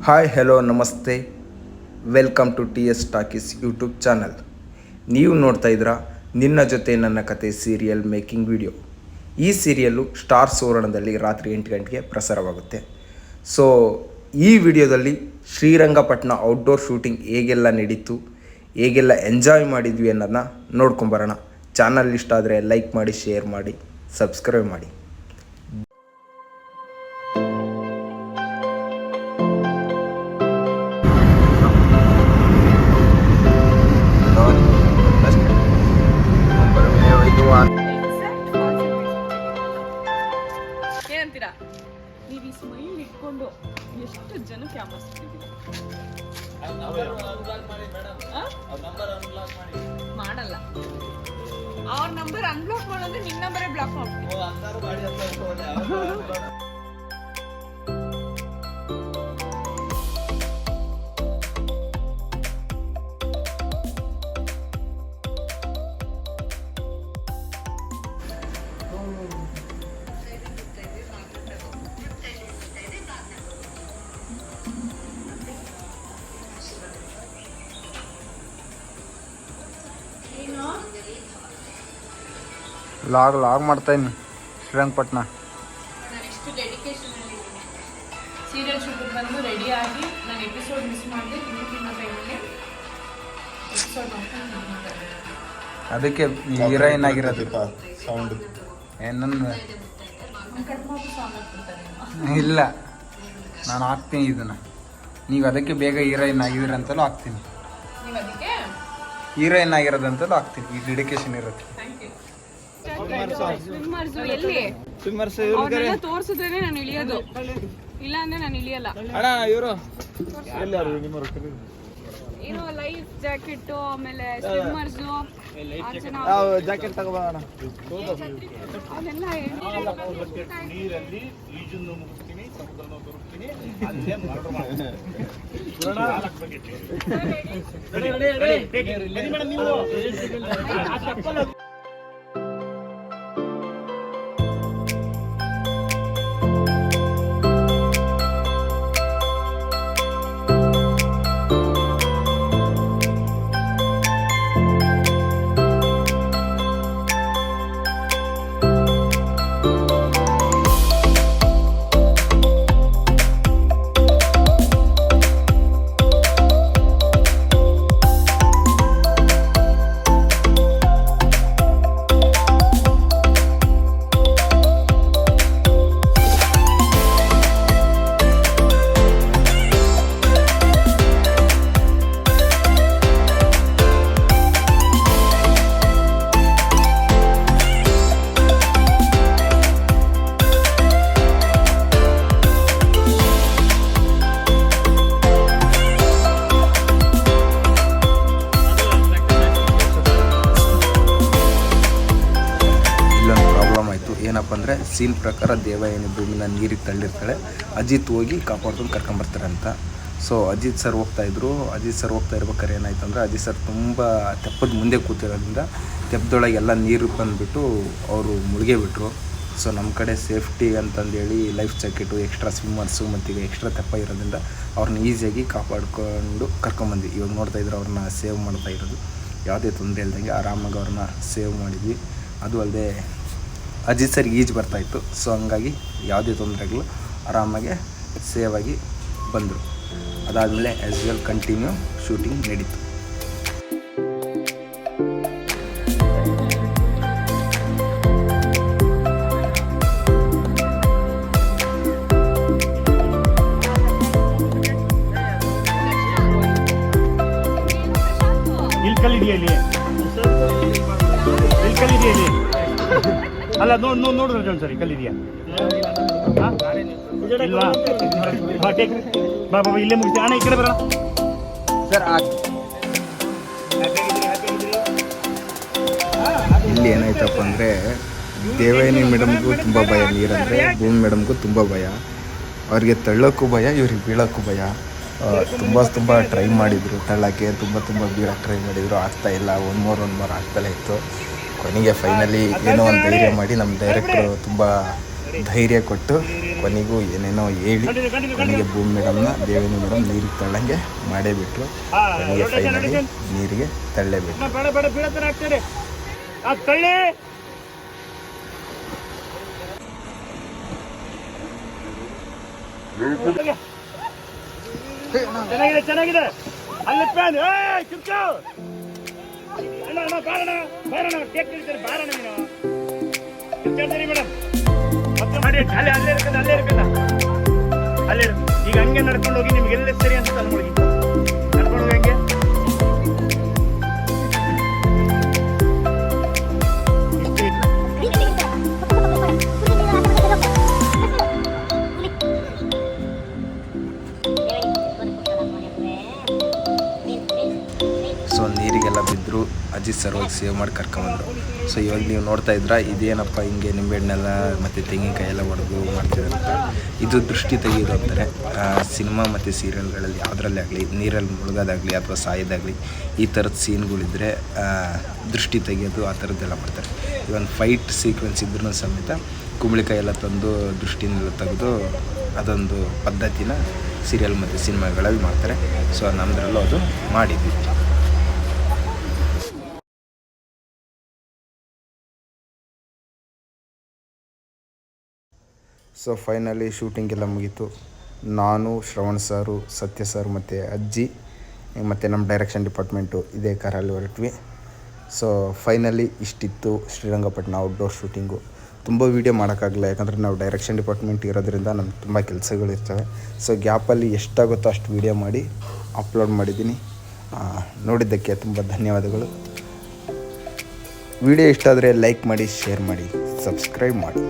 Hi hello ನಮಸ್ತೆ, welcome to T S talkies YouTube channel. ನೀವು ನೋಡ್ತಾ ಇದ್ದೀರಾ Ninna Jothe Nanna Kathe serial making video. ಈ ಸೀರಿಯಲ್ಲು ಸ್ಟಾರ್ ಸುವರ್ಣದಲ್ಲಿ ರಾತ್ರಿ 8 ಗಂಟೆಗೆ ಪ್ರಸಾರವಾಗುತ್ತೆ. ಸೊ ಈ ವಿಡಿಯೋದಲ್ಲಿ ಶ್ರೀರಂಗಪಟ್ಟಣ ಔಟ್ಡೋರ್ ಶೂಟಿಂಗ್ ಹೇಗೆಲ್ಲ ನಡೀತು, ಹೇಗೆಲ್ಲ ಎಂಜಾಯ್ ಮಾಡಿದ್ವಿ ಅನ್ನೋದನ್ನ ನೋಡ್ಕೊಂಬರೋಣ. ಚಾನಲ್ ಇಷ್ಟ ಆದರೆ ಲೈಕ್ ಮಾಡಿ, ಶೇರ್ ಮಾಡಿ, ಸಬ್ಸ್ಕ್ರೈಬ್ ಮಾಡಿ. ಏನಂತೀರಾ? ನೀವು ಈ ಸ್ಮೈಲ್ ಇಟ್ಕೊಂಡು ಎಷ್ಟು ಜನಕ್ಕೆ ಯಾಮರ್ಸ್ತಿದ್ದೀರಾ? ಮಾಡಲ್ಲ. ಅವ್ರ ನಂಬರ್ ಅನ್ಬ್ಲಾಕ್ ಮಾಡೋದ್ರೆ ನಿನ್ನ ನಂಬರೇ ಬ್ಲಾಕ್ ಮಾಡ್ತೀನಿ. ಲಾಗ್ ಮಾಡ್ತಾ ಇದ್ದೀನಿ ಶ್ರೀರಂಗಪಟ್ಟಣ. ನಾನು ಎಷ್ಟು ಡೆಡಿಕೇಶನ್ ಸೀರಿಯಲ್ ಶೂಟಿಂಗ್ ಬಂದು ರೆಡಿ ಆಗಿ ನಾನು ಎಪಿಸೋಡ್ ಮಿಸ್ ಮಾಡಿದೆ. ತಿನ್ನೋ ಟೈಮಲ್ಲಿ ಎಪಿಸೋಡ್ ಮಾಡ್ಕೊಂಡು ಅದಕ್ಕೆ ಹೀರೋಯಿನ್ ಆಗಿರೋದು ಸೌಂಡ್ ಏನನ್ನ ಕಟ್ಮಾಕು ಸಾಂಗ್ ಹಾಕ್ಬಿಡ್ತಾರೆ. ಇಲ್ಲ, ನಾನು ಹಾಕ್ತೀನಿ ಇದನ್ನು. ನೀವು ಅದಕ್ಕೆ ಬೇಗ ಹೀರೋಯಿನ್ ಆಗಿದ್ದೀರಂತಲೂ ಹಾಕ್ತೀನಿ, ನೀವು ಅದಕ್ಕೆ ಹೀರೋಯಿನ್ ಆಗಿರೋದಂತಲೂ ಹಾಕ್ತೀನಿ. ಈ ಡೆಡಿಕೇಶನ್ ಇರುತ್ತೆ. Thank you. ಸ್ವಿಮ್ಮರ್ಸ್ ಎಲ್ಲಿ ಅವ್ರನ್ನೆಲ್ಲ ತೋರಿಸಿದ್ರೇನೆ ನಾನು ಇಳಿಯೋದು, ಇಲ್ಲ ಅಂದ್ರೆ ನಾನು ಇಳಿಯಲ್ಲ. ಏನೋ ಲೈಫ್ ಜಾಕೆಟ್, ಆಮೇಲೆ ಸ್ವಿಮ್ಮರ್ಸ್ ಜಾಕೆಟ್ ತಗೋಬೋಣ. ಅದೆಲ್ಲ ನೀರಲ್ಲಿ ಈಜನ್ನು ಮುಗಿಸ್ತೀನಿ, ಸಮುದ್ರನ ಬರುತ್ತೀನಿ, ಅಲ್ಲೇ ಮರ್ಡರ್ ಮಾಡ್ತೀನಿ. ಏನಪ್ಪ ಅಂದರೆ ಸೀನ್ ಪ್ರಕಾರ ದೇವಯಾನಿ ಭೂಮಿನ ನೀರಿಗೆ ತಳ್ಳಿರ್ತಾಳೆ. ಅಜಿತ್ ಹೋಗಿ ಕಾಪಾಡ್ಕೊಂಡು ಕರ್ಕೊಂಬರ್ತಾರೆ ಅಂತ. ಸೊ ಅಜಿತ್ ಸರ್ ಹೋಗ್ತಾ ಇರ್ಬೇಕಾದ್ರೆ ಏನಾಯ್ತು ಅಂದರೆ, ಅಜಿತ್ ಸರ್ ತುಂಬ ತೆಪ್ಪದ ಮುಂದೆ ಕೂತಿರೋದ್ರಿಂದ ತೆಪ್ಪದೊಳಗೆ ಎಲ್ಲ ನೀರು ಬಂದುಬಿಟ್ಟು ಅವರು ಮುಳುಗೇ ಬಿಟ್ಟರು. ಸೊ ನಮ್ಮ ಕಡೆ ಸೇಫ್ಟಿ ಅಂತಂದೇಳಿ ಲೈಫ್ ಜಾಕೆಟು, ಎಕ್ಸ್ಟ್ರಾ ಸ್ವಿಮ್ಮರ್ಸು ಮತ್ತು ಈಗ ಎಕ್ಸ್ಟ್ರಾ ತೆಪ್ಪ ಇರೋದ್ರಿಂದ ಅವ್ರನ್ನ ಈಸಿಯಾಗಿ ಕಾಪಾಡ್ಕೊಂಡು ಕರ್ಕೊಂಬಂದ್ವಿ. ಇವಾಗ ನೋಡ್ತಾಯಿದ್ರೆ ಅವ್ರನ್ನ ಸೇವ್ ಮಾಡ್ತಾ ಇರೋದು, ಯಾವುದೇ ತೊಂದರೆ ಇಲ್ದಂಗೆ ಆರಾಮಾಗಿ ಅವ್ರನ್ನ ಸೇವ್ ಮಾಡಿದ್ವಿ. ಅದು ಅಲ್ಲದೆ ಅಜಿತ್ ಸರ್ ಈಜು ಬರ್ತಾಯಿತ್ತು. ಸೊ ಹಂಗಾಗಿ ಯಾವುದೇ ತೊಂದರೆಗಳು ಆರಾಮಾಗೆ ಸೇವ್ ಆಗಿ ಬಂದರು. ಅದಾದಮೇಲೆ ಆ್ಯಸ್ ವೆಲ್ ಕಂಟಿನ್ಯೂ ಶೂಟಿಂಗ್ ನಡೀತು. ಇಲ್ಕಲ್ಲಿದೆಯಲ್ಲಿ ಅಲ್ಲ, ನೋಡಿದ್ರೆ ಒಂದ್ಸರಿ ಕಲ್ಲಿದೆಯಾ ಇಲ್ವಾ? ಬಾಬಾ ಇಲ್ಲೇ ಮುಗಿಸಿ. ಅಣ್ಣ ಈ ಕಡೆ ಬರೋಣ ಸರ್. ಇಲ್ಲಿ ಏನಾಯ್ತಪ್ಪ ಅಂದರೆ, ದೇವಯಾನಿ ಮೇಡಮ್ಗೂ ತುಂಬ ಭಯ ನೀರಂದರೆ, ಭೂಮಿ ಮೇಡಮ್ಗೂ ತುಂಬ ಭಯ. ಅವ್ರಿಗೆ ತಳ್ಳೋಕ್ಕೂ ಭಯ, ಇವ್ರಿಗೆ ಬೀಳೋಕ್ಕೂ ಭಯ. ತುಂಬ ಟ್ರೈ ಮಾಡಿದರು ತಳ್ಳೋಕ್ಕೆ, ತುಂಬ ಬೀಳೋಕ್ಕೆ ಟ್ರೈ ಮಾಡಿದರು. ಆಗ್ತಾಯಿಲ್ಲ, ಒಂದು ಮೂರು ಆಗ್ತಲೇ ಇತ್ತು. ಕೊನೆಗೆ ಫೈನಲಿ ಏನೋ ಒಂದು ಧೈರ್ಯ ಮಾಡಿ ನಮ್ಮ ಡೈರೆಕ್ಟ್ರು ತುಂಬ ಧೈರ್ಯ ಕೊಟ್ಟು ಕೊನೆಗೂ ಏನೇನೋ ಹೇಳಿ ಕೊನೆಗೆ ಭೂಮಿ ಮೇಡಮ್ನ ದೇವೇನಿ ಮೇಡಮ್ ನೀರಿಗೆ ತಳ್ಳಂಗೆ ಮಾಡೇ ಬಿಟ್ಟರು. ಕೊನೆಗೆ ಫೈನಲಿ ನೀರಿಗೆ ತಳ್ಳೇಬಿಟ್ರು. ಬೇಡ ಬೇಡ ಬೀಳತ್ತಾನೆ ಆಗ್ತದೆ ತಳ್ಳಿ. ಚೆನ್ನಾಗಿದೆ ಚೆನ್ನಾಗಿದೆ. ಅಲ್ಲಿ ಪ್ಯಾನ್ ಕಿರ್ಕೋ ಅಣ್ಣ ಅಣ್ಣ ಬಾರಣ ಬಾರಣ ಕೇಕ್ ತಿಂತಾರೆ ಬಾರಣ ನೀನು ಸರಿ ಮೇಡಮ್. ಮತ್ತೆ ಮಾಡಿ ಅಲ್ಲೇ ಅಲ್ಲೇ ಇರ್ಕಲ್ಲ ಅಲ್ಲೇ ಇರ್ಕಲ್ಲ ಅಲ್ಲೇ ಈಗ ಹಂಗೆ ನಡ್ಕೊಂಡು ಹೋಗಿ ನಿಮ್ಗೆ ಎಲ್ಲೇ ಸರಿ ಅಂತ ಅನ್ಕೊಳ್ಳಿ. ನಡ್ಕೊಂಡು ಹೋಗಿ ಹಂಗೆ ಸೊ ನೀರಿಗೆಲ್ಲ ಬಿದ್ದರು. ಅಜಿತ್ ಸರ್ ಹೋಗಿ ಸೇವ್ ಮಾಡಿ ಕರ್ಕೊಂಬಂದರು. ಸೊ ಇವಾಗ ನೀವು ನೋಡ್ತಾ ಇದ್ರ ಇದೇನಪ್ಪ ಹಿಂಗೆ ನಿಂಬೆಹಣ್ಣೆಲ್ಲ ಮತ್ತು ತೆಂಗಿನಕಾಯಿ ಎಲ್ಲ ಹೊಡೆದು ಮಾಡ್ತಿದ್ದಾರಂತ. ಇದು ದೃಷ್ಟಿ ತೆಗೆಯೋದು ಅಂತಾರೆ. ಸಿನಿಮಾ ಮತ್ತು ಸೀರಿಯಲ್ಗಳಲ್ಲಿ ಯಾವುದ್ರಲ್ಲೇ ಆಗಲಿ ನೀರಲ್ಲಿ ಮುಳುಗೋದಾಗಲಿ ಅಥವಾ ಸಾಯೋದಾಗಲಿ ಈ ಥರದ ಸೀನ್ಗಳಿದ್ದರೆ ದೃಷ್ಟಿ ತೆಗೆಯೋದು ಆ ಥರದ್ದೆಲ್ಲ ಮಾಡ್ತಾರೆ. ಇವನ್ ಫೈಟ್ ಸೀಕ್ವೆನ್ಸ್ ಇದ್ರೂ ಸಮೇತ ಕುಂಬಳಿಕಾಯಿ ಎಲ್ಲ ತಂದು ದೃಷ್ಟಿನೆಲ್ಲ ತೆಗೆದು ಅದೊಂದು ಪದ್ಧತಿನ ಸೀರಿಯಲ್ ಮತ್ತು ಸಿನಿಮಾಗಳಲ್ಲಿ ಮಾಡ್ತಾರೆ. ಸೊ ನಮ್ಮದ್ರಲ್ಲೂ ಅದು ಮಾಡಿದ್ವಿ. ಸೊ ಫೈನಲಿ ಶೂಟಿಂಗ್ ಎಲ್ಲ ಮುಗೀತು. ನಾನು, ಶ್ರವಣ್ ಸಾರು, ಸತ್ಯ ಸರ್ ಮತ್ತು ಅಜ್ಜಿ ಮತ್ತು ನಮ್ಮ ಡೈರೆಕ್ಷನ್ ಡಿಪಾರ್ಟ್ಮೆಂಟು ಇದೇ ಕಾರಲ್ಲಿ ಹೊರಟ್ವಿ. ಸೊ ಫೈನಲಿ ಇಷ್ಟಿತ್ತು ಶ್ರೀರಂಗಪಟ್ಟಣ ಔಟ್ಡೋರ್ ಶೂಟಿಂಗು. ತುಂಬ ವೀಡಿಯೋ ಮಾಡೋಕ್ಕಾಗಲ್ಲ, ಯಾಕಂದರೆ ನಾವು ಡೈರೆಕ್ಷನ್ ಡಿಪಾರ್ಟ್ಮೆಂಟ್ ಇರೋದ್ರಿಂದ ನಮ್ಗೆ ತುಂಬ ಕೆಲಸಗಳಿರ್ತವೆ. ಸೊ ಗ್ಯಾಪಲ್ಲಿ ಎಷ್ಟಾಗುತ್ತೋ ಅಷ್ಟು ವೀಡಿಯೋ ಮಾಡಿ ಅಪ್ಲೋಡ್ ಮಾಡಿದ್ದೀನಿ. ನೋಡಿದ್ದಕ್ಕೆ ತುಂಬ ಧನ್ಯವಾದಗಳು. ವಿಡಿಯೋ ಇಷ್ಟ ಆದರೆ ಲೈಕ್ ಮಾಡಿ, ಶೇರ್ ಮಾಡಿ, ಸಬ್ಸ್ಕ್ರೈಬ್ ಮಾಡಿ.